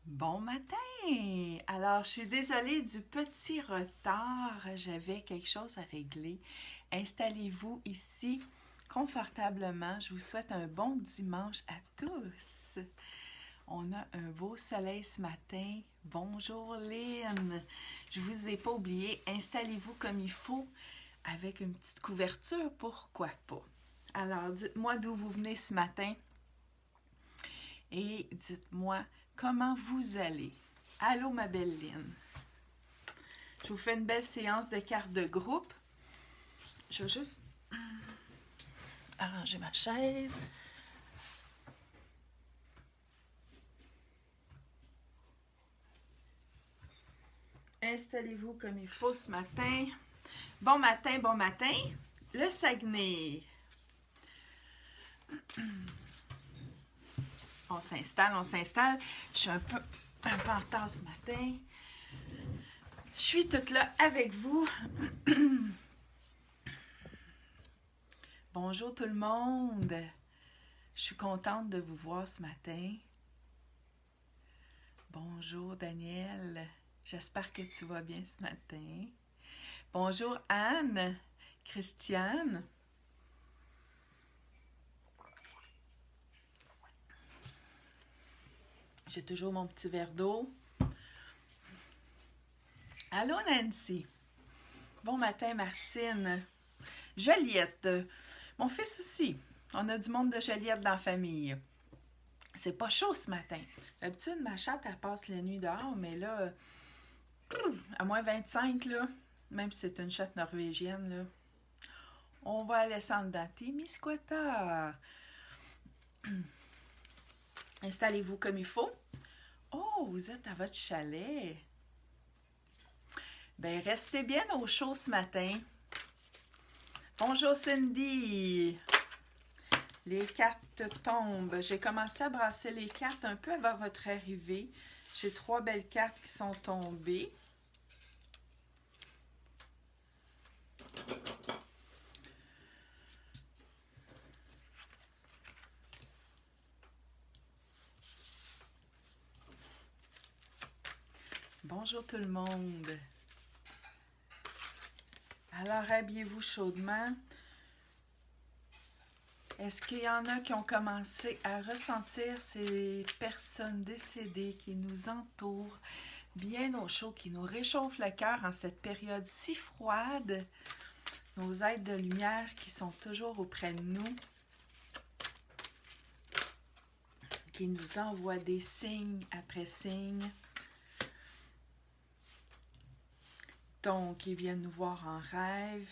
Bon matin! Alors, je suis désolée du petit retard. J'avais quelque chose à régler. Installez-vous ici confortablement. Je vous souhaite un bon dimanche à tous. On a un beau soleil ce matin. Bonjour Lynn! Je vous ai pas oublié. Installez-vous comme il faut avec une petite couverture. Pourquoi pas? Alors, dites-moi d'où vous venez ce matin et dites-moi comment vous allez. Allô, ma belle Lynn. Je vous fais une belle séance de cartes de groupe. Je vais juste arranger ma chaise. Installez-vous comme il faut ce matin. Bon matin, bon matin. Le Saguenay. On s'installe, on s'installe. Je suis un peu en retard ce matin. Je suis toute là avec vous. Bonjour tout le monde. Je suis contente de vous voir ce matin. Bonjour Daniel. J'espère que tu vas bien ce matin. Bonjour Anne, Christiane. J'ai toujours mon petit verre d'eau. Allô Nancy. Bon matin Martine. Joliette. Mon fils aussi. On a du monde de Joliette dans la famille. C'est pas chaud ce matin. D'habitude, ma chatte, elle passe la nuit dehors, mais là, à moins 25, là, même si c'est une chatte norvégienne, là, on va la laisser en dedans. Témiscouata. Installez-vous comme il faut. Oh, vous êtes à votre chalet. Ben, restez bien au chaud ce matin. Bonjour Cindy. Les cartes tombent. J'ai commencé à brasser les cartes un peu avant votre arrivée. J'ai 3 belles cartes qui sont tombées. Bonjour tout le monde. Alors, habillez-vous chaudement. Est-ce qu'il y en a qui ont commencé à ressentir ces personnes décédées qui nous entourent, bien au chaud, qui nous réchauffent le cœur en cette période si froide? Nos êtres de lumière qui sont toujours auprès de nous, qui nous envoient des signes après signes. Donc, ils viennent nous voir en rêve.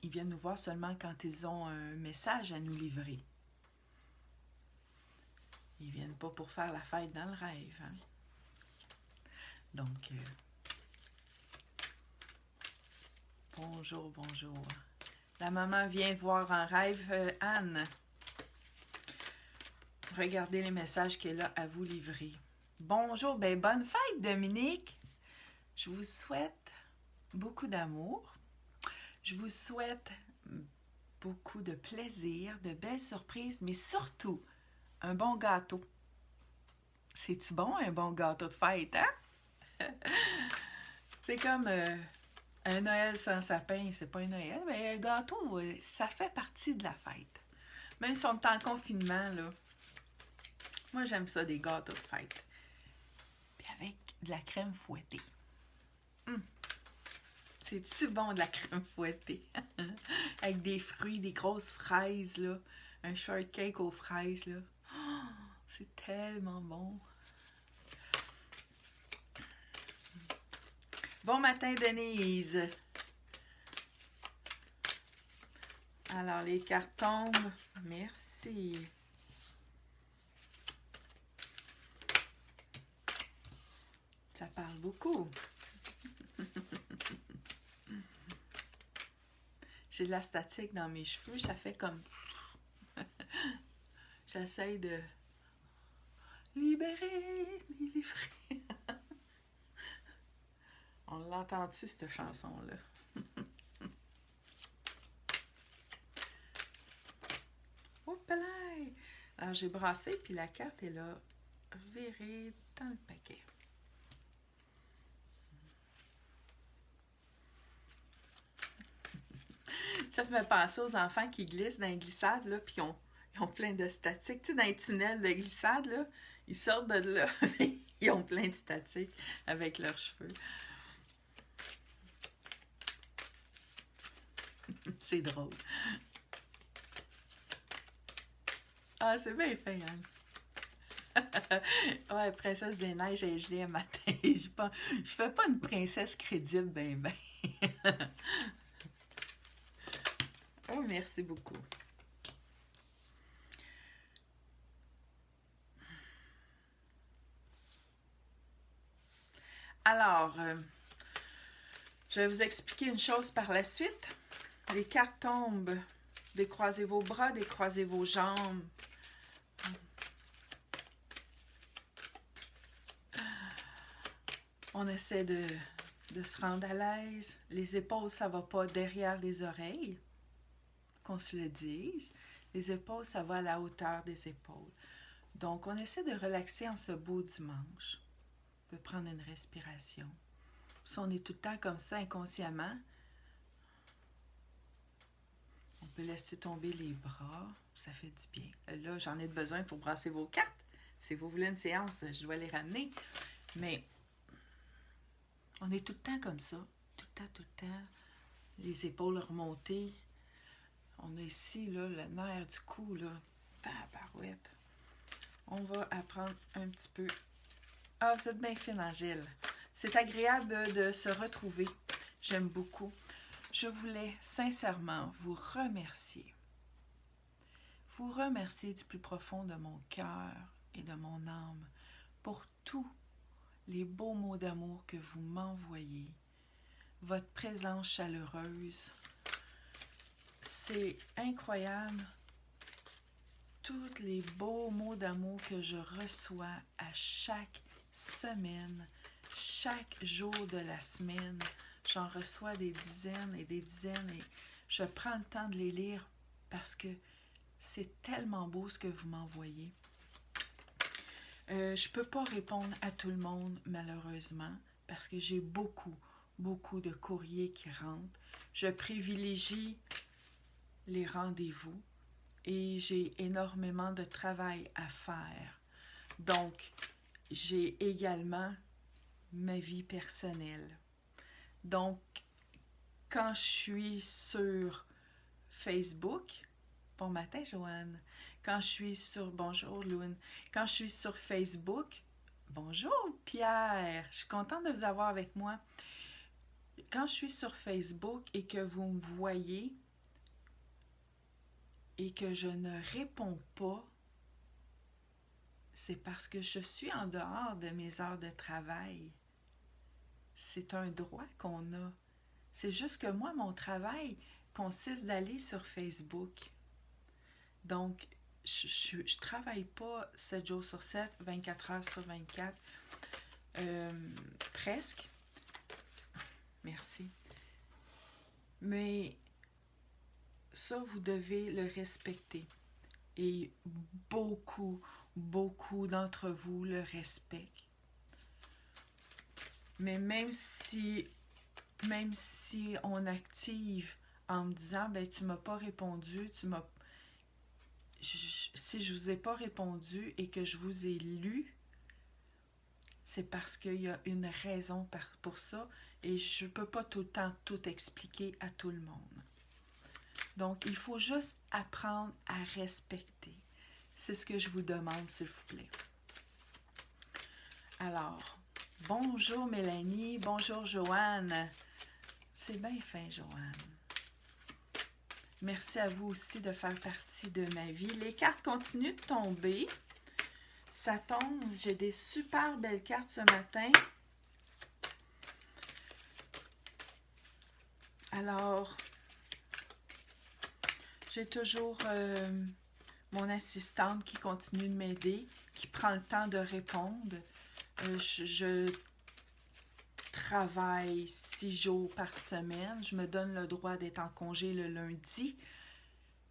Ils viennent nous voir seulement quand ils ont un message à nous livrer. Ils ne viennent pas pour faire la fête dans le rêve. Hein? Donc, bonjour, bonjour. La maman vient voir en rêve, Anne. Regardez les messages qu'elle a à vous livrer. Bonjour, ben bonne fête, Dominique. Je vous souhaite beaucoup d'amour. Je vous souhaite beaucoup de plaisir, de belles surprises, mais surtout un bon gâteau. C'est-tu bon, un bon gâteau de fête, hein? C'est comme un Noël sans sapin, c'est pas un Noël, mais un gâteau, ça fait partie de la fête. Même si on est en confinement, là. Moi, j'aime ça, des gâteaux de fête. Puis avec de la crème fouettée. C'est-tu bon de la crème fouettée? Avec des fruits, des grosses fraises, là. Un shortcake aux fraises, là. Oh, c'est tellement bon. Bon matin, Denise. Alors, les cartes tombent. Merci. Ça parle beaucoup. J'ai de la statique dans mes cheveux, ça fait comme... J'essaie de libérer. On l'entend-tu, cette chanson-là? Oups là! Alors, j'ai brassé, puis la carte est là. virer dans le paquet. Ça me fait penser aux enfants qui glissent dans les glissades, là, puis ils ont plein de statiques. Tu sais, dans les tunnels de glissade, là, ils sortent de là, ils ont plein de statiques avec leurs cheveux. C'est drôle. Ah, c'est bien fait, Anne. Ouais, princesse des neiges et gelée un matin. Je fais pas une princesse crédible, ben. Oh, merci beaucoup. Alors, je vais vous expliquer une chose par la suite. Les cartes tombent. Décroisez vos bras, décroisez vos jambes. On essaie de se rendre à l'aise. Les épaules, ça va pas derrière les oreilles, qu'on se le dise. Les épaules, ça va à la hauteur des épaules. Donc, on essaie de relaxer en ce beau dimanche. On peut prendre une respiration. Si on est tout le temps comme ça, inconsciemment, on peut laisser tomber les bras. Ça fait du bien. Là, j'en ai besoin pour brasser vos cartes. Si vous voulez une séance, je dois les ramener. Mais on est tout le temps comme ça. Tout le temps. Les épaules remontées. On a ici, là, le nerf du cou, là. Tabarouette. On va apprendre un petit peu. Ah, vous êtes bien fine, Angèle. C'est agréable de se retrouver. J'aime beaucoup. Je voulais sincèrement vous remercier. Vous remercier du plus profond de mon cœur et de mon âme pour tous les beaux mots d'amour que vous m'envoyez. Votre présence chaleureuse. C'est incroyable. Tous les beaux mots d'amour que je reçois à chaque semaine, chaque jour de la semaine. J'en reçois des dizaines et des dizaines et je prends le temps de les lire parce que c'est tellement beau ce que vous m'envoyez. Je ne peux pas répondre à tout le monde, malheureusement, parce que j'ai beaucoup de courriers qui rentrent. Je privilégie les rendez-vous et j'ai énormément de travail à faire. Donc, j'ai également ma vie personnelle. Donc, quand je suis sur Facebook, bon matin, Joanne. Quand je suis sur, bonjour, Loune. Quand je suis sur Facebook, bonjour, Pierre. Je suis contente de vous avoir avec moi. Quand je suis sur Facebook et que vous me voyez et que je ne réponds pas, c'est parce que je suis en dehors de mes heures de travail. C'est un droit qu'on a. C'est juste que moi, mon travail consiste d'aller sur Facebook. Donc, je ne travaille pas 7 jours sur 7, 24 heures sur 24. Presque. Merci. Mais ça, vous devez le respecter. Et beaucoup d'entre vous le respectent. Mais même si on active en me disant, ben tu m'as pas répondu, si je vous ai pas répondu et que je vous ai lu, c'est parce qu'il y a une raison pour ça et je ne peux pas tout le temps tout expliquer à tout le monde. Donc, il faut juste apprendre à respecter. C'est ce que je vous demande, s'il vous plaît. Alors, bonjour Mélanie, bonjour Joanne. C'est bien fin, Joanne. Merci à vous aussi de faire partie de ma vie. Les cartes continuent de tomber. Ça tombe. J'ai des super belles cartes ce matin. Alors, j'ai toujours mon assistante qui continue de m'aider, qui prend le temps de répondre. Je travaille 6 jours par semaine. Je me donne le droit d'être en congé le lundi.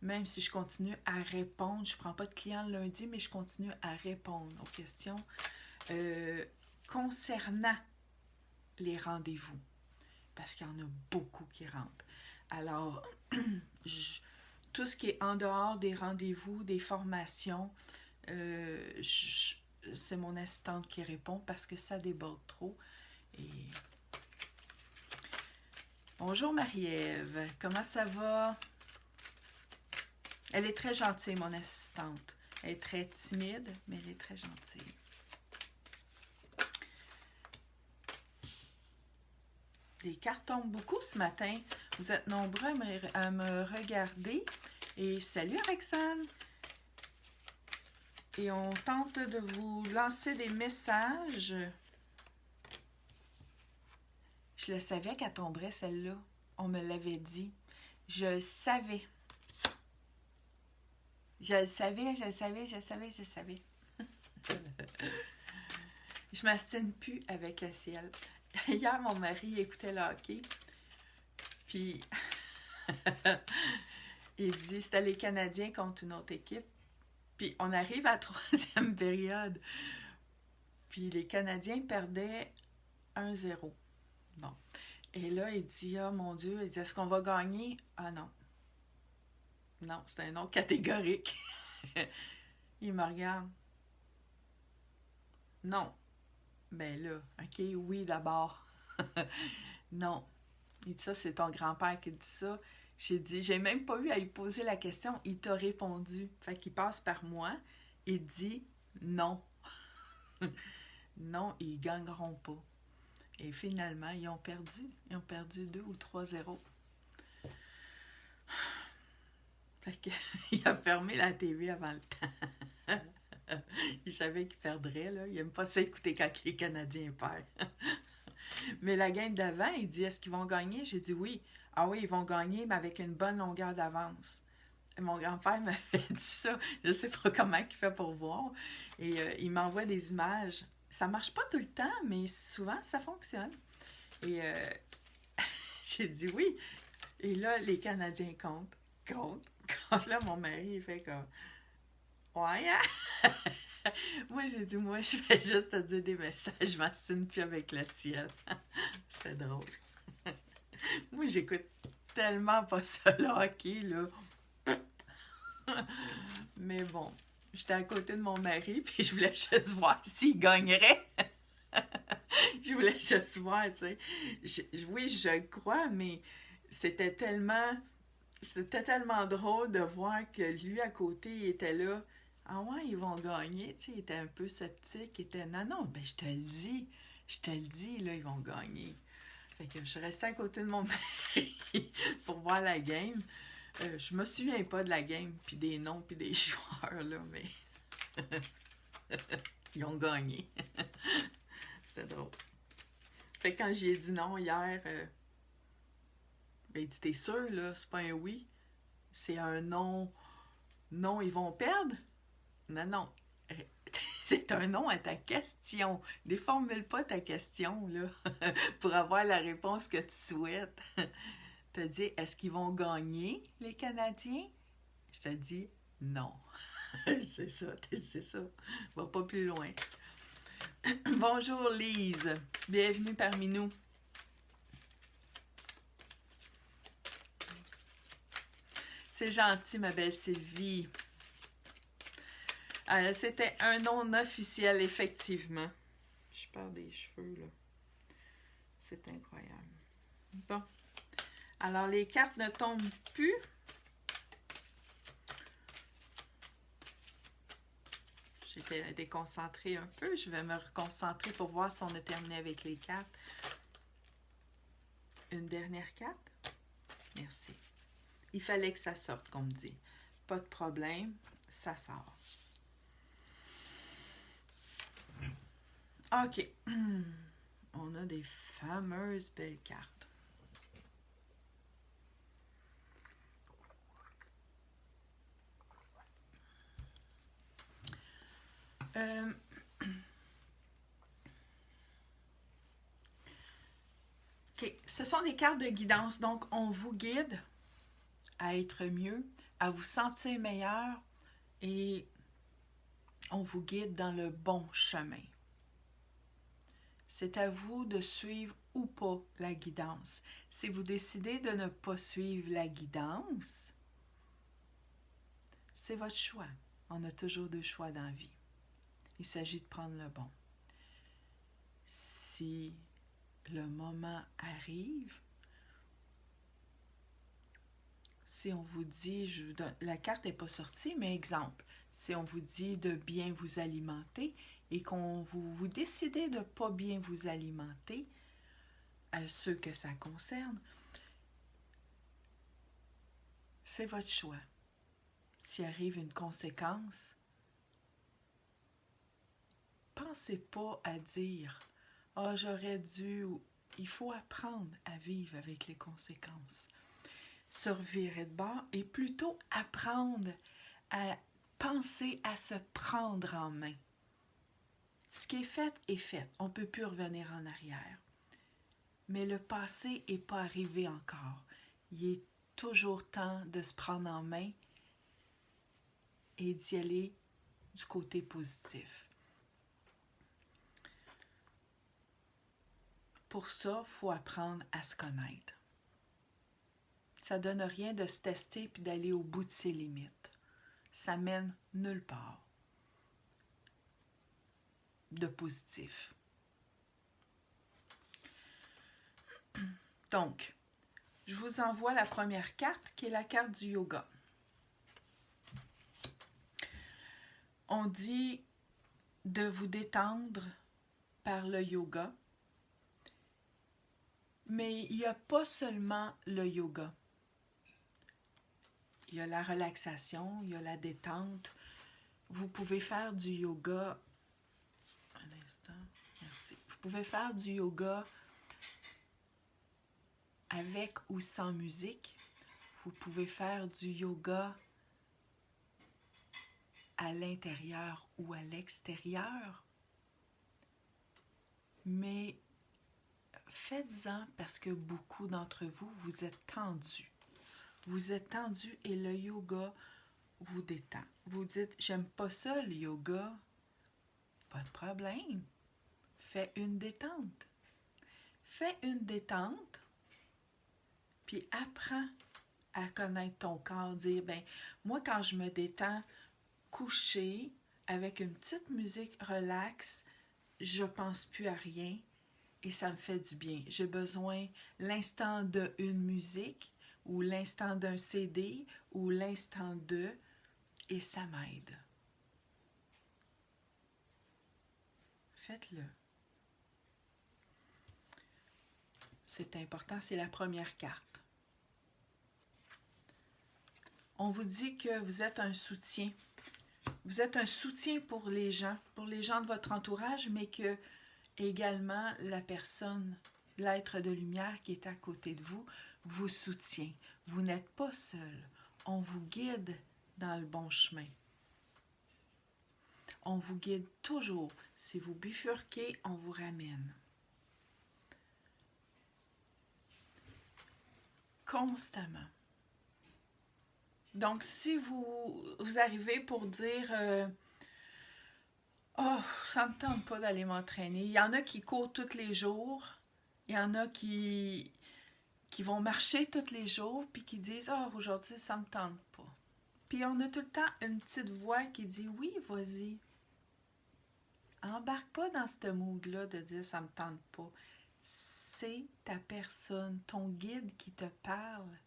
même si je continue à répondre. Je ne prends pas de clients le lundi, mais je continue à répondre aux questions concernant les rendez-vous. Parce qu'il y en a beaucoup qui rentrent. Alors, tout ce qui est en dehors des rendez-vous, des formations, c'est mon assistante qui répond parce que ça déborde trop. Et... Bonjour Marie-Ève, comment ça va? Elle est très gentille, mon assistante. Elle est très timide, mais elle est très gentille. Les cartes tombent beaucoup ce matin. Vous êtes nombreux à me regarder. Et salut Alexandre! Et on tente de vous lancer des messages. Je le savais qu'elle tomberait celle-là. On me l'avait dit. Je le savais. Je le savais, je le savais, je le savais, je le savais. Je m'astine plus avec le ciel. Hier, mon mari écoutait le hockey. Puis, il dit, c'était les Canadiens contre une autre équipe. Puis, on arrive à la troisième période. Puis, les Canadiens perdaient 1-0. Bon. Et là, il dit, ah mon Dieu, il dit, est-ce qu'on va gagner? Ah non. Non, c'est un nom catégorique. Il me regarde. Non. Ben là, OK, oui d'abord. Non. Il dit ça, c'est ton grand-père qui dit ça. J'ai dit, j'ai même pas eu à lui poser la question, il t'a répondu. Fait qu'il passe par moi et dit non. Non, ils gagneront pas. Et finalement, ils ont perdu. Ils ont perdu 2 ou 3-0. Fait qu'il a fermé la TV avant le temps. Il savait qu'il perdrait, là. Il n'aime pas ça écouter quand les Canadiens perdent. Mais la game d'avant, il dit, est-ce qu'ils vont gagner? J'ai dit oui. Ah oui, ils vont gagner, mais avec une bonne longueur d'avance. Et mon grand-père m'avait dit ça. Je ne sais pas comment il fait pour voir. Et il m'envoie des images. Ça marche pas tout le temps, mais souvent, ça fonctionne. Et j'ai dit oui. Et là, les Canadiens comptent. Là, mon mari, il fait comme... Ouais, hein? Moi, j'ai dit, moi, je vais juste te dire des messages. Je m'assine plus avec le ciel. C'était drôle. Moi, j'écoute tellement pas ça, le hockey, là. Mais bon, j'étais à côté de mon mari, puis je voulais juste voir s'il gagnerait. Je voulais juste voir, tu sais. Oui, je le crois, mais c'était tellement drôle de voir que lui, à côté, il était là. Ah ouais, ils vont gagner, tu sais, il était un peu sceptique, il était, non, ben je te le dis, là, ils vont gagner. Fait que je suis restée à côté de mon mari pour voir la game. Je me souviens pas de la game, puis des noms, puis des joueurs, là, mais ils ont gagné. C'était drôle. Fait que quand j'ai dit non hier, ben il dit, t'es sûr, là, c'est pas un oui, c'est un non. Non, ils vont perdre? Non. C'est un non à ta question. Déformule pas ta question, là, pour avoir la réponse que tu souhaites. Tu te dis, est-ce qu'ils vont gagner, les Canadiens? Je te dis, non. C'est ça. Va pas plus loin. Bonjour, Lise. Bienvenue parmi nous. C'est gentil, ma belle Sylvie. C'était un non officiel, effectivement. Je perds des cheveux, là. C'est incroyable. Bon. Alors, les cartes ne tombent plus. J'étais déconcentrée un peu. Je vais me reconcentrer pour voir si on a terminé avec les cartes. Une dernière carte. Merci. Il fallait que ça sorte, comme dit. Pas de problème, ça sort. OK. On a des fameuses belles cartes. OK. Ce sont des cartes de guidance. Donc, on vous guide à être mieux, à vous sentir meilleur et on vous guide dans le bon chemin. C'est à vous de suivre ou pas la guidance. Si vous décidez de ne pas suivre la guidance, c'est votre choix. On a toujours deux choix dans la vie. Il s'agit de prendre le bon. Si le moment arrive, si on vous dit, la carte n'est pas sortie, mais exemple, si on vous dit de bien vous alimenter et qu'on vous décidez de ne pas bien vous alimenter, à ceux que ça concerne, c'est votre choix. S'il arrive une conséquence, pensez pas à dire « Ah, j'aurais dû » ou « Il faut apprendre à vivre avec les conséquences. » Se revirer de bord et plutôt apprendre à penser à se prendre en main. Ce qui est fait est fait. On ne peut plus revenir en arrière. Mais le passé n'est pas arrivé encore. Il est toujours temps de se prendre en main et d'y aller du côté positif. Pour ça, il faut apprendre à se connaître. Ça ne donne rien de se tester puis d'aller au bout de ses limites. Ça mène nulle part de positif. Donc, je vous envoie la première carte qui est la carte du yoga. On dit de vous détendre par le yoga, mais il n'y a pas seulement le yoga. Il y a la relaxation, il y a la détente. Vous pouvez faire du yoga. Un instant, merci. Vous pouvez faire du yoga avec ou sans musique. Vous pouvez faire du yoga à l'intérieur ou à l'extérieur. Mais faites-en parce que beaucoup d'entre vous, vous êtes tendus. Vous êtes tendus et le yoga vous détend. Vous dites, j'aime pas ça le yoga. Pas de problème. Fais une détente. Fais une détente, puis apprends à connaître ton corps. Dire, ben, moi, quand je me détends, couché, avec une petite musique relaxe, je pense plus à rien et ça me fait du bien. J'ai besoin l'instant d'une musique ou l'instant d'un CD ou l'instant de, et ça m'aide. Faites-le. C'est important, c'est la première carte. On vous dit que vous êtes un soutien. Vous êtes un soutien pour les gens de votre entourage, mais que également la personne, l'être de lumière qui est à côté de vous, vous soutient. Vous n'êtes pas seul. On vous guide dans le bon chemin. On vous guide toujours. Si vous bifurquez, on vous ramène. Constamment. Donc, si vous arrivez pour dire oh, ça ne me tente pas d'aller m'entraîner. Il y en a qui courent tous les jours. Il y en a qui vont marcher tous les jours puis qui disent oh, aujourd'hui, ça ne me tente pas. Puis on a tout le temps une petite voix qui dit oui, vas-y. Embarque pas dans ce mood-là de dire ça ne me tente pas. C'est ta personne, ton guide qui te parle.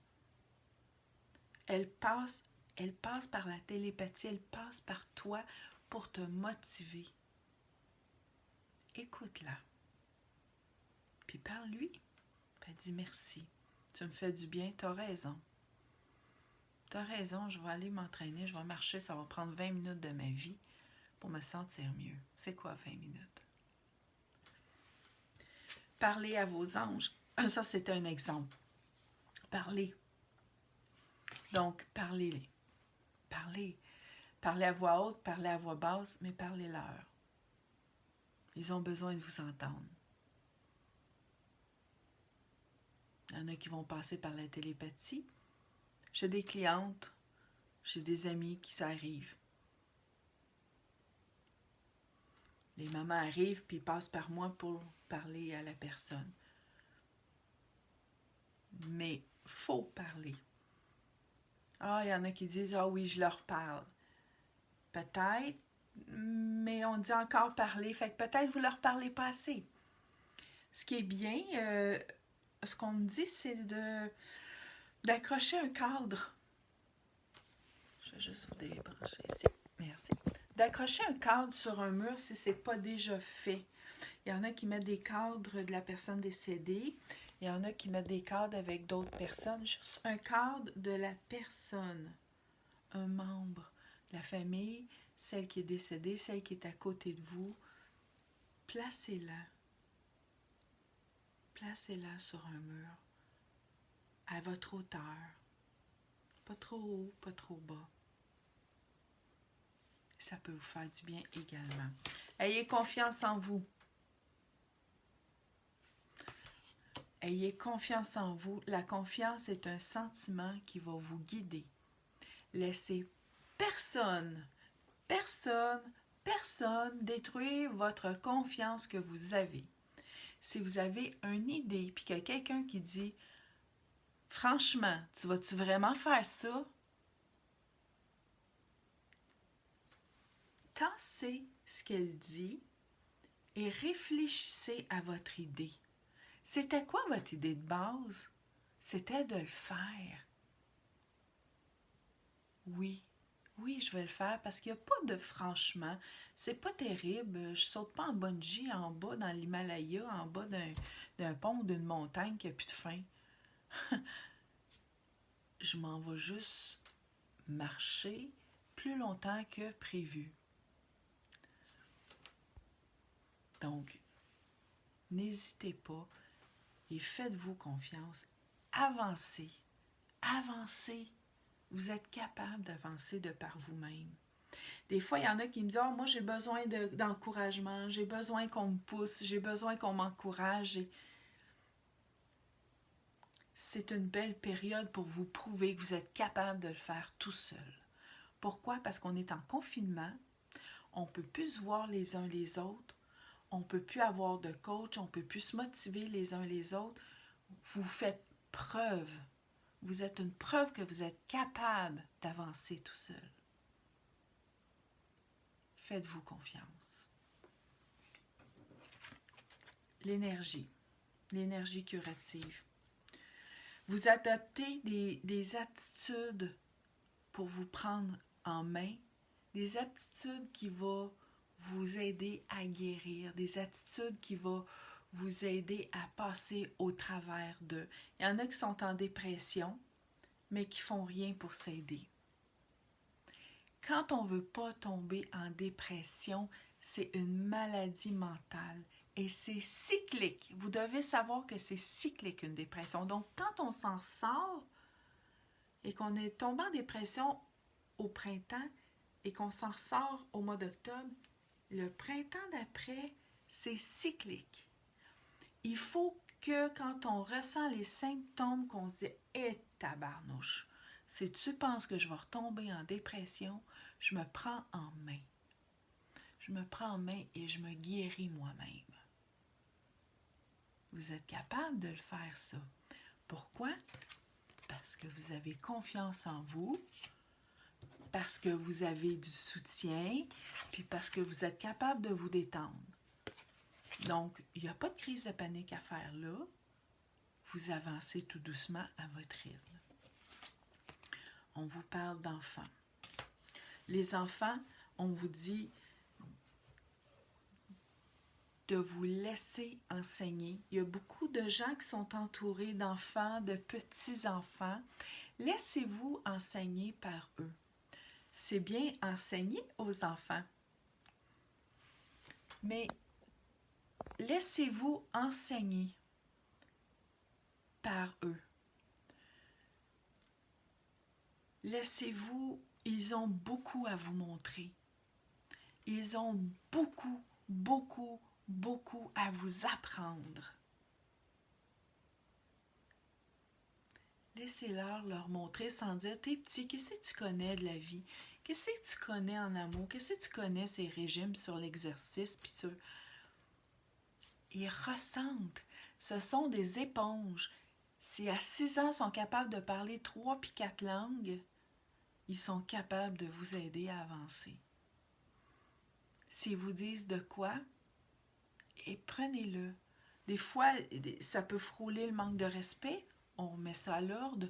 Elle passe par la télépathie, elle passe par toi pour te motiver. Écoute-la. Puis parle-lui. Puis dis merci. Tu me fais du bien, tu as raison. Tu as raison, je vais aller m'entraîner, je vais marcher, ça va prendre 20 minutes de ma vie pour me sentir mieux. C'est quoi 20 minutes? Parlez à vos anges. Ça, c'est un exemple. Parlez. Donc, parlez-les. Parlez. Parlez à voix haute, parlez à voix basse, mais parlez-leur. Ils ont besoin de vous entendre. Il y en a qui vont passer par la télépathie. J'ai des clientes J'ai des amis qui ça arrive. Les mamans arrivent puis ils passent par moi pour parler à la personne. Mais faut parler. Ah, il y en a qui disent, ah oui, je leur parle. Peut-être, mais on dit encore parler, fait que peut-être vous leur parlez pas assez. Ce qui est bien, ce qu'on me dit, c'est d'accrocher un cadre. Je vais juste vous débrancher ici. Merci. D'accrocher un cadre sur un mur si ce n'est pas déjà fait. Il y en a qui mettent des cadres de la personne décédée. Il y en a qui mettent des cadres avec d'autres personnes. Juste un cadre de la personne. Un membre de la famille, celle qui est décédée, celle qui est à côté de vous. Placez-la. Placez-la sur un mur. À votre hauteur. Pas trop haut, pas trop bas. Ça peut vous faire du bien également. Ayez confiance en vous. Ayez confiance en vous. La confiance est un sentiment qui va vous guider. Laissez personne détruire votre confiance que vous avez. Si vous avez une idée, puis qu'il y a quelqu'un qui dit « Franchement, tu vas-tu vraiment faire ça? » Tassez ce qu'elle dit et réfléchissez à votre idée. C'était quoi votre idée de base? C'était de le faire. Oui, je vais le faire parce qu'il n'y a pas de franchement. C'est pas terrible. Je saute pas en bungee en bas dans l'Himalaya, en bas d'un pont ou d'une montagne qui n'a plus de fin. Je m'en vais juste marcher plus longtemps que prévu. Donc, n'hésitez pas et faites-vous confiance. Avancez. Avancez. Vous êtes capable d'avancer de par vous-même. Des fois, il y en a qui me disent « Oh, moi, j'ai besoin d'encouragement, j'ai besoin qu'on me pousse, j'ai besoin qu'on m'encourage. » C'est une belle période pour vous prouver que vous êtes capable de le faire tout seul. Pourquoi? Parce qu'on est en confinement, on ne peut plus se voir les uns les autres, on ne peut plus avoir de coach, on ne peut plus se motiver les uns les autres. Vous faites preuve. Vous êtes une preuve que vous êtes capable d'avancer tout seul. Faites-vous confiance. L'énergie curative. Vous adoptez des attitudes pour vous prendre en main, des attitudes qui vont vous aider à guérir, des attitudes qui vont vous aider à passer au travers d'eux. Il y en a qui sont en dépression, mais qui font rien pour s'aider. Quand on ne veut pas tomber en dépression, c'est une maladie mentale et c'est cyclique. Vous devez savoir que c'est cyclique une dépression. Donc, quand on s'en sort et qu'on est tombé en dépression au printemps et qu'on s'en sort au mois d'octobre, le printemps d'après, c'est cyclique. Il faut que quand on ressent les symptômes, qu'on se dise « Eh, tabarnouche, si tu penses que je vais retomber en dépression, je me prends en main. Je me prends en main et je me guéris moi-même. » Vous êtes capable de le faire, ça. Pourquoi? Parce que vous avez confiance en vous, parce que vous avez du soutien, puis parce que vous êtes capable de vous détendre. Donc, il n'y a pas de crise de panique à faire là. Vous avancez tout doucement à votre rythme. On vous parle d'enfants. Les enfants, on vous dit de vous laisser enseigner. Il y a beaucoup de gens qui sont entourés d'enfants, de petits-enfants. Laissez-vous enseigner par eux. C'est bien enseigner aux enfants. Mais laissez-vous enseigner par eux. Laissez-vous, ils ont beaucoup à vous montrer. Ils ont beaucoup à vous apprendre. Laissez-leur leur montrer sans dire, t'es petit, qu'est-ce que tu connais de la vie? Qu'est-ce que tu connais en amour? Qu'est-ce que tu connais ces régimes sur l'exercice? Puis sur... Ils ressentent. Ce sont des éponges. Si à 6 ans, ils sont capables de parler 3 puis 4 langues, ils sont capables de vous aider à avancer. S'ils vous disent de quoi, et prenez-le. Des fois, ça peut frôler le manque de respect. On met ça à l'ordre.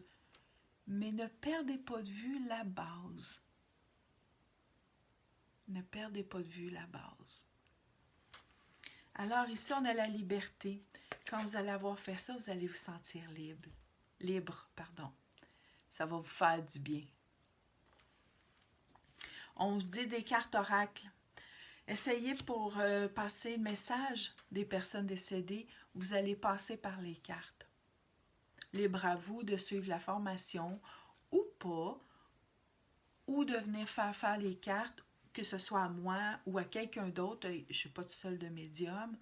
Mais ne perdez pas de vue la base. Ne perdez pas de vue la base. Alors ici, on a la liberté. Quand vous allez avoir fait ça, vous allez vous sentir libre. Libre, pardon. Ça va vous faire du bien. On vous dit des cartes oracles. Essayez pour passer le message des personnes décédées. Vous allez passer par les cartes. Libre à vous de suivre la formation ou pas, ou de venir faire les cartes, que ce soit à moi ou à quelqu'un d'autre. Je ne suis pas toute seule de médium,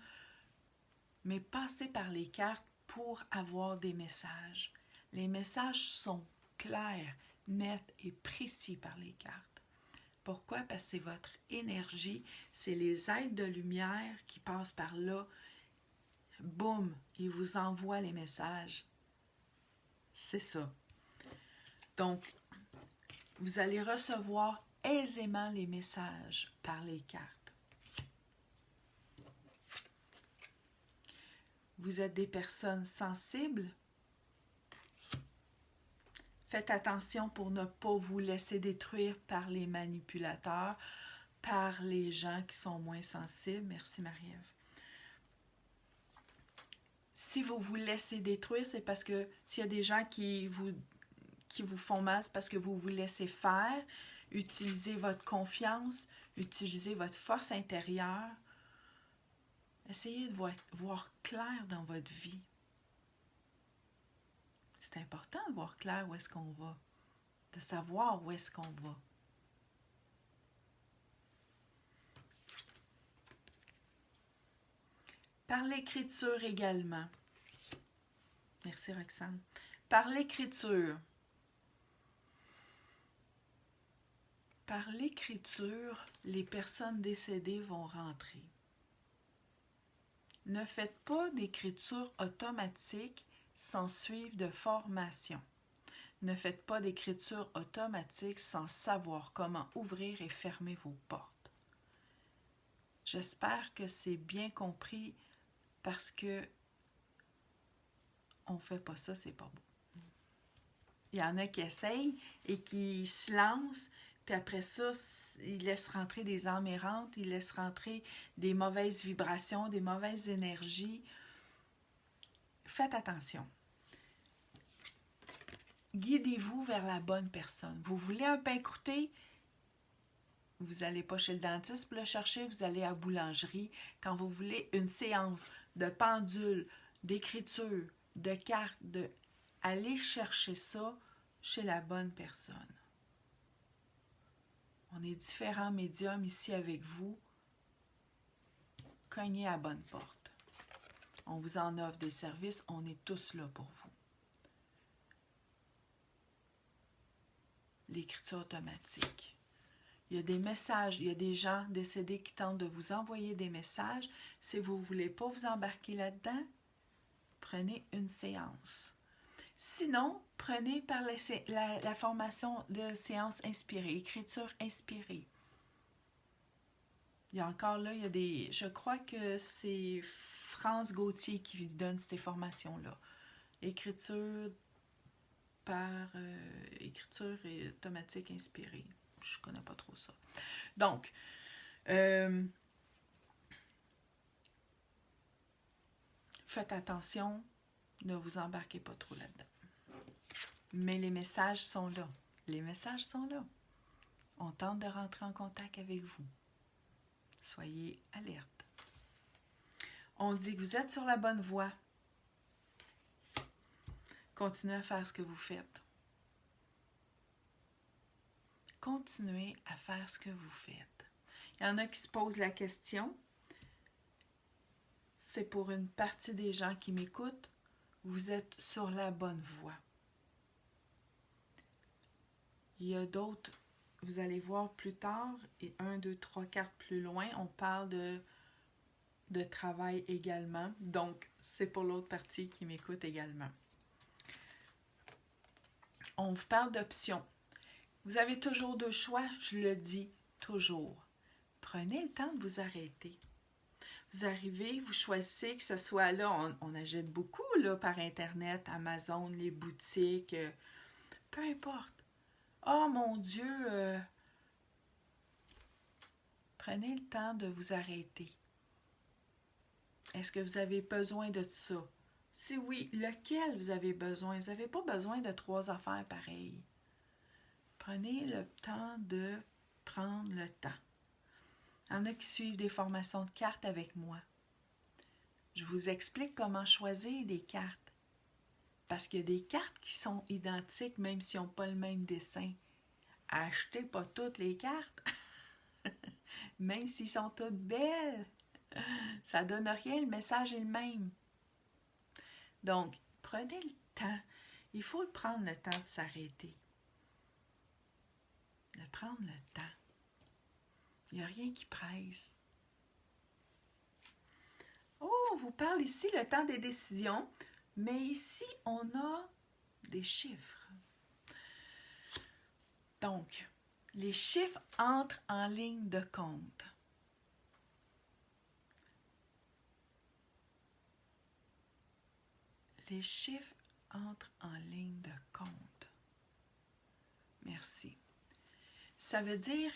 mais passez par les cartes pour avoir des messages. Les messages sont clairs, nets et précis par les cartes. Pourquoi? Parce que c'est votre énergie, c'est les êtres de lumière qui passent par là. Boum, ils vous envoient les messages. C'est ça. Donc, vous allez recevoir aisément les messages par les cartes. Vous êtes des personnes sensibles. Faites attention pour ne pas vous laisser détruire par les manipulateurs, par les gens qui sont moins sensibles. Merci Marie-Ève. Si vous vous laissez détruire, c'est parce que s'il y a des gens qui vous font mal, c'est parce que vous vous laissez faire. Utilisez votre confiance, utilisez votre force intérieure. Essayez de voir clair dans votre vie. C'est important de voir clair où est-ce qu'on va, de savoir où est-ce qu'on va. Par l'écriture également. Merci Roxane. Par l'écriture. Par l'écriture, les personnes décédées vont rentrer. Ne faites pas d'écriture automatique sans suivre de formation. Ne faites pas d'écriture automatique sans savoir comment ouvrir et fermer vos portes. J'espère que c'est bien compris parce que on ne fait pas ça, c'est pas beau. Il y en a qui essayent et qui se lancent, puis après ça, ils laissent rentrer des âmes errantes, ils laissent rentrer des mauvaises vibrations, des mauvaises énergies. Faites attention. Guidez-vous vers la bonne personne. Vous voulez un pain croûté? Vous n'allez pas chez le dentiste pour le chercher, vous allez à la boulangerie. Quand vous voulez une séance de pendule, d'écriture, de cartes, allez chercher ça chez la bonne personne. On est différents médiums ici avec vous. Cognez à la bonne porte. On vous en offre des services, on est tous là pour vous. L'écriture automatique. Il y a des messages, il y a des gens décédés qui tentent de vous envoyer des messages. Si vous ne voulez pas vous embarquer là-dedans, prenez une séance. Sinon, prenez par la formation de séance inspirée, écriture inspirée. Il y a encore là, il y a des... Je crois que c'est France Gauthier qui donne ces formations-là. Écriture par écriture automatique inspirée. Je ne connais pas trop ça. Donc, faites attention, ne vous embarquez pas trop là-dedans. Mais les messages sont là. Les messages sont là. On tente de rentrer en contact avec vous. Soyez alerte. On dit que vous êtes sur la bonne voie. Continuez à faire ce que vous faites. Continuez à faire ce que vous faites. Il y en a qui se posent la question. C'est pour une partie des gens qui m'écoutent. Vous êtes sur la bonne voie. Il y a d'autres, vous allez voir plus tard, et 1, 2, 3 cartes plus loin, on parle de travail également. Donc, c'est pour l'autre partie qui m'écoute également. On vous parle d'options. Vous avez toujours deux choix, je le dis toujours. Prenez le temps de vous arrêter. Vous arrivez, vous choisissez, que ce soit là, on achète beaucoup là, par Internet, Amazon, les boutiques, peu importe. Oh mon Dieu, prenez le temps de vous arrêter. Est-ce que vous avez besoin de ça? Si oui, lequel vous avez besoin? Vous n'avez pas besoin de 3 affaires pareilles. Prenez le temps de prendre le temps. Il y en a qui suivent des formations de cartes avec moi. Je vous explique comment choisir des cartes. Parce qu'il y a des cartes qui sont identiques même s'ils n'ont pas le même dessin. Achetez pas toutes les cartes. Même s'ils sont toutes belles. Ça ne donne rien, le message est le même. Donc, prenez le temps. Il faut prendre le temps de s'arrêter. De prendre le temps. Il n'y a rien qui presse. Oh, on vous parle ici le temps des décisions, mais ici, on a des chiffres. Donc, les chiffres entrent en ligne de compte. Les chiffres entrent en ligne de compte. Merci. Ça veut dire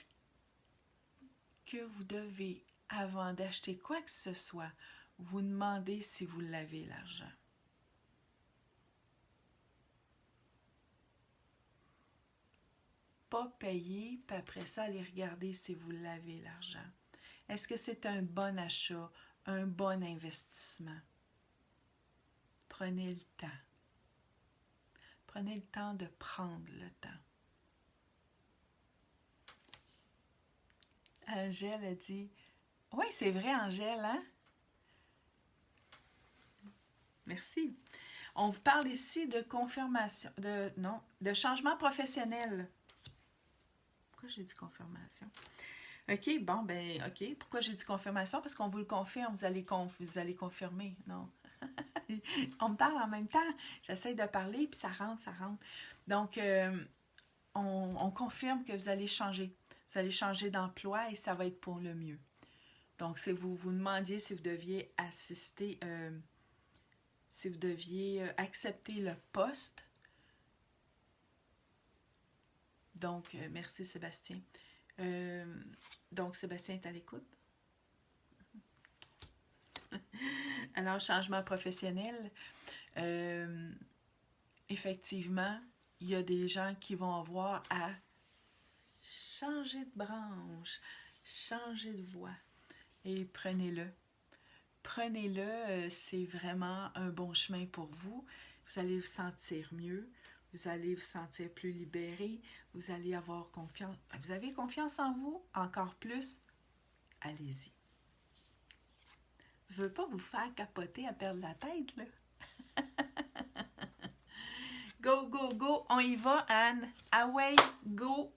que vous devez, avant d'acheter quoi que ce soit, vous demander si vous l'avez l'argent. Pas payer, puis après ça, aller regarder si vous l'avez l'argent. Est-ce que c'est un bon achat, un bon investissement? Prenez le temps. Prenez le temps de prendre le temps. Angèle a dit, oui, c'est vrai, Angèle, hein? Merci. On vous parle ici de confirmation, de changement professionnel. Pourquoi j'ai dit confirmation? OK, bon, ben, OK. Pourquoi j'ai dit confirmation? Parce qu'on vous le confirme, vous allez confirmer. Non. On me parle en même temps. J'essaie de parler, puis ça rentre. Donc, on confirme que vous allez changer. Vous allez changer d'emploi et ça va être pour le mieux. Donc, si vous vous demandiez si vous deviez accepter le poste. Donc, merci Sébastien. Donc, Sébastien est à l'écoute. Alors, changement professionnel. Effectivement, il y a des gens qui vont avoir à changer de branche, changer de voie. Et prenez-le. Prenez-le, c'est vraiment un bon chemin pour vous. Vous allez vous sentir mieux. Vous allez vous sentir plus libéré. Vous allez avoir confiance. Vous avez confiance en vous? Encore plus? Allez-y. Je ne veux pas vous faire capoter à perdre la tête, là. Go, go, go. On y va, Anne. Ah ouais, go.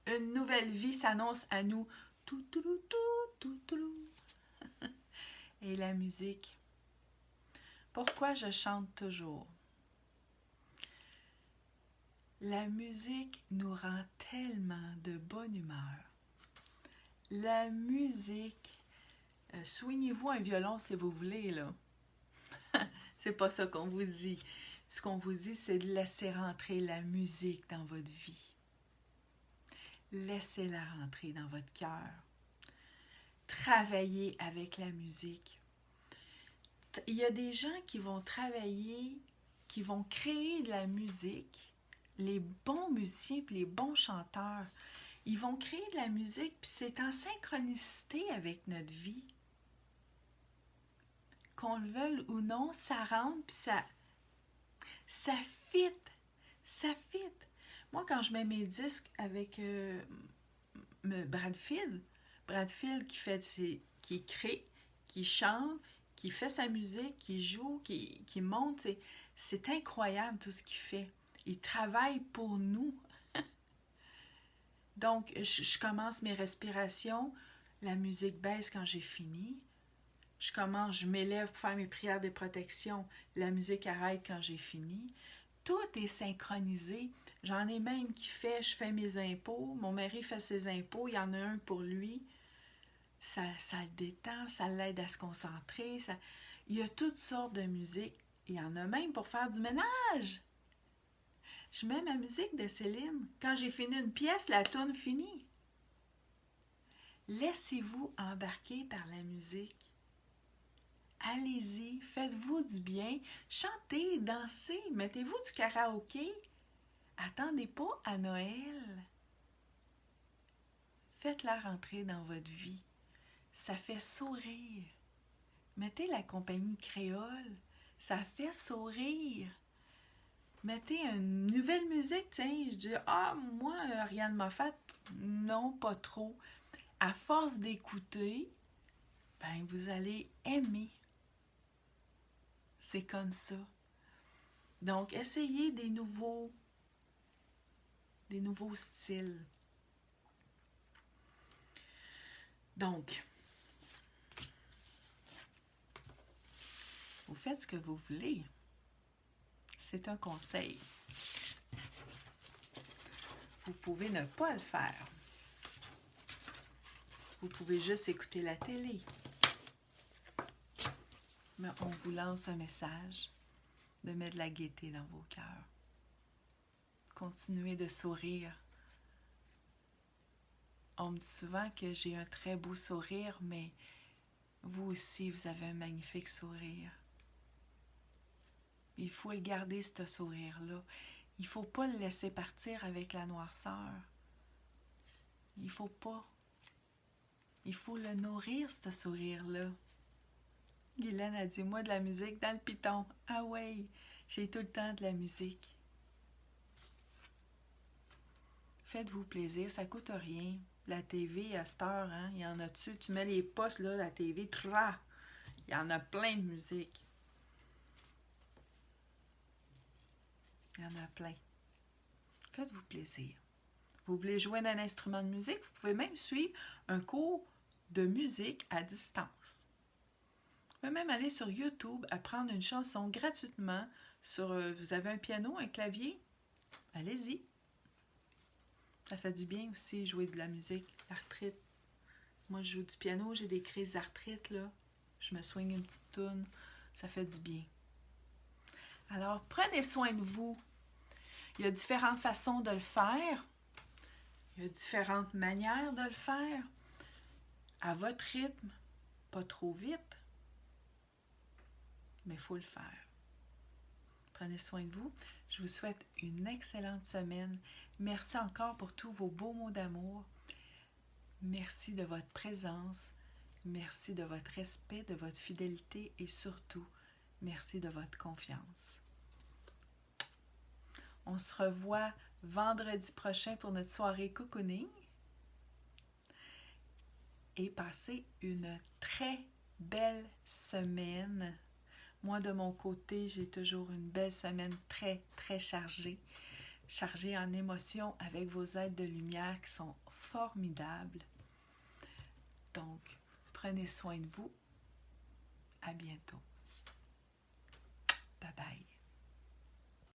Une nouvelle vie s'annonce à nous. Tout, tout, tout, tout, tout, tout. Et la musique. Pourquoi je chante toujours? La musique nous rend tellement de bonne humeur. La musique, soignez-vous un violon si vous voulez, là. C'est pas ça qu'on vous dit. Ce qu'on vous dit, c'est de laisser rentrer la musique dans votre vie. Laissez-la rentrer dans votre cœur. Travaillez avec la musique. Il y a des gens qui vont travailler, qui vont créer de la musique. Les bons musiciens et les bons chanteurs, ils vont créer de la musique, puis c'est en synchronicité avec notre vie. Qu'on le veuille ou non, ça rentre, puis ça fit. Ça fit. Moi, quand je mets mes disques avec Bradfield qui crée, qui chante, qui fait sa musique, qui joue, qui monte, c'est incroyable tout ce qu'il fait. Il travaille pour nous. Donc, je commence mes respirations. La musique baisse quand j'ai fini. Je m'élève pour faire mes prières de protection. La musique arrête quand j'ai fini. Tout est synchronisé. J'en ai même qui fait, je fais mes impôts. Mon mari fait ses impôts. Il y en a un pour lui. Ça le détend, ça l'aide à se concentrer. Il y a toutes sortes de musique. Il y en a même pour faire du ménage. Je mets ma musique de Céline. Quand j'ai fini une pièce, la tourne finie. Laissez-vous embarquer par la musique. Allez-y, faites-vous du bien. Chantez, dansez, mettez-vous du karaoké. Attendez pas à Noël. Faites-la rentrer dans votre vie. Ça fait sourire. Mettez la compagnie créole. Ça fait sourire. Mettez une nouvelle musique, tiens, je dis, moi, Ariane Moffat, non, pas trop. À force d'écouter, ben, vous allez aimer. C'est comme ça. Donc, essayez des nouveaux styles. Donc, vous faites ce que vous voulez. C'est un conseil. Vous pouvez ne pas le faire. Vous pouvez juste écouter la télé. Mais on vous lance un message de mettre de la gaieté dans vos cœurs. Continuez de sourire. On me dit souvent que j'ai un très beau sourire, mais vous aussi, vous avez un magnifique sourire. Il faut le garder, ce sourire-là. Il ne faut pas le laisser partir avec la noirceur. Il ne faut pas. Il faut le nourrir, ce sourire-là. Guylaine a dit, moi de la musique dans le piton. Ah ouais, j'ai tout le temps de la musique. Faites-vous plaisir, ça ne coûte rien. La TV à cette heure, hein, il y en a dessus. Tu mets les postes, là, la TV, tra! Il y en a plein de musique. Il y en a plein. Faites-vous plaisir. Vous voulez jouer d'un instrument de musique, vous pouvez même suivre un cours de musique à distance. Vous pouvez même aller sur YouTube, apprendre une chanson gratuitement. Vous avez un piano, un clavier, allez-y. Ça fait du bien aussi jouer de la musique, l'arthrite. Moi, je joue du piano, j'ai des crises d'arthrite, là. Je me soigne une petite toune, ça fait du bien. Alors, prenez soin de vous. Il y a différentes façons de le faire. Il y a différentes manières de le faire. À votre rythme, pas trop vite, mais il faut le faire. Prenez soin de vous. Je vous souhaite une excellente semaine. Merci encore pour tous vos beaux mots d'amour. Merci de votre présence. Merci de votre respect, de votre fidélité et surtout, merci de votre confiance. On se revoit vendredi prochain pour notre soirée cocooning. Et passez une très belle semaine. Moi, de mon côté, j'ai toujours une belle semaine très, très chargée. Chargée en émotions avec vos êtres de lumière qui sont formidables. Donc, prenez soin de vous. À bientôt. Bye bye.